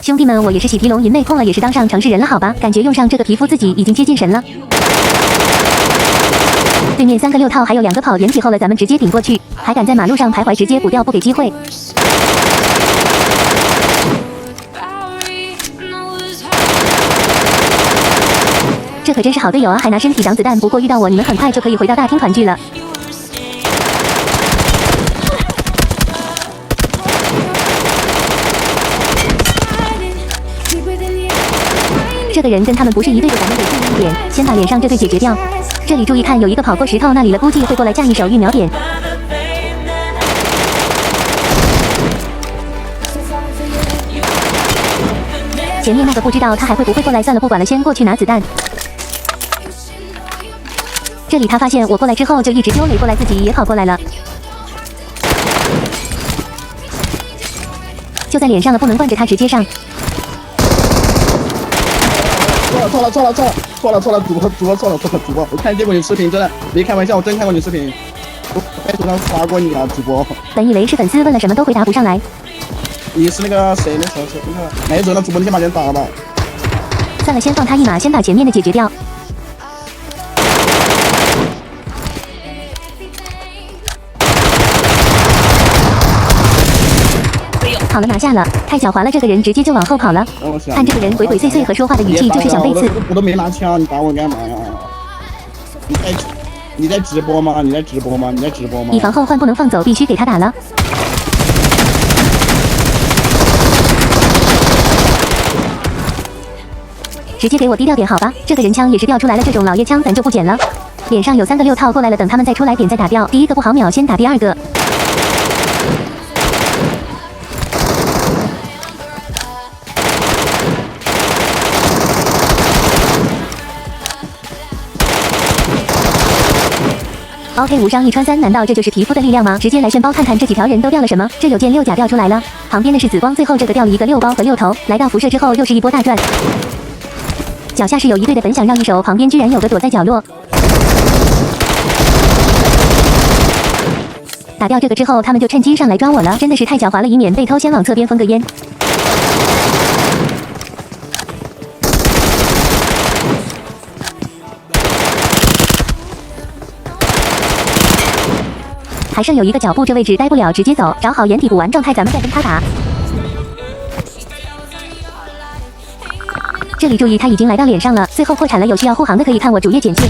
兄弟们，我也是喜提龙银内控了，也是当上城市人了，好吧？感觉用上这个皮肤，自己已经接近神了。对面3个6套，还有2个跑掩体后了，咱们直接顶过去，还敢在马路上徘徊，直接补掉，不给机会。这可真是好队友啊，还拿身体挡子弹。不过遇到我，你们很快就可以回到大厅团聚了。这个人跟他们不是一队的，咱们得注意一点，先把脸上这队解决掉。这里注意看，有一个跑过石头那里了，估计会过来架一手预秒点。前面那个不知道他还会不会过来，算了，不管了，先过去拿子弹。这里他发现我过来之后，就一直丢雷过来，自己也跑过来了，就在脸上了，不能惯着他，直接上。错了，主播错了，我看见过你视频，真的没开玩笑，我真看过你视频，我在头上刷过你啊，主播。本以为是粉丝，问了什么都回答不上来。你是那个谁？那谁？那个没辙了，主播你先把人打了吧。算了，先放他一马，先把前面的解决掉。好了，拿下了，太狡猾了，这个人直接就往后跑了。看这个人鬼鬼祟祟和说话的语气，就是想背刺。我都没拿枪，你打我干嘛呀？你在直播吗？以防后患不能放走，必须给他打了。直接给我低调点好吧，这个人枪也是掉出来了，这种老爷枪咱就不捡了。脸上有3个6套过来了，等他们再出来点再打掉。第一个不好秒，先打第2个。OK， 无伤1穿3，难道这就是皮肤的力量吗？直接来炫包看看这几条人都掉了什么？这有件6甲掉出来了，旁边的是紫光，最后这个掉了一个6包和6头。来到辐射之后又是一波大赚。脚下是有一队的，本想绕一手，旁边居然有个躲在角落。打掉这个之后，他们就趁机上来抓我了，真的是太狡猾了，以免被偷，先往侧边封个烟。还剩有一个脚步，这位置待不了，直接走，找好掩体补完状态，咱们再跟他打。这里注意，他已经来到脸上了，最后破产了，有需要护航的可以看我主页简介。